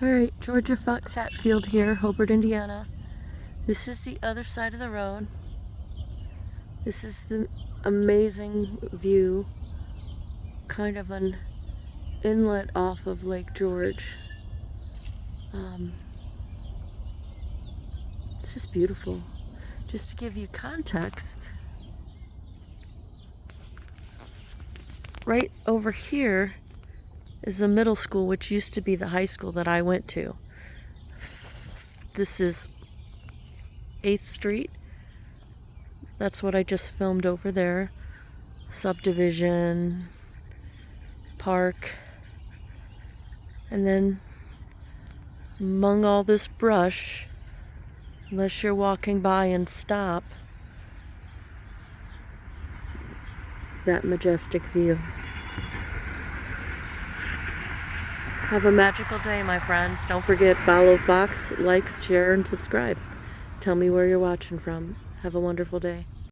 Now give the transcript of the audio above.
Alright, Georgia Fox Hatfield here, Hobart, Indiana. This is the other side of the road. This is the amazing view, kind of an inlet off of Lake George. It's just beautiful. Just to give you context, right over here is the middle school, which used to be the high school that I went to. This is 8th Street. That's what I just filmed over there. Subdivision, park, and then among all this brush, unless you're walking by and stop, that majestic view. Have a magical day, my friends. Don't forget, follow Fox, like, share, and subscribe. Tell me where you're watching from. Have a wonderful day.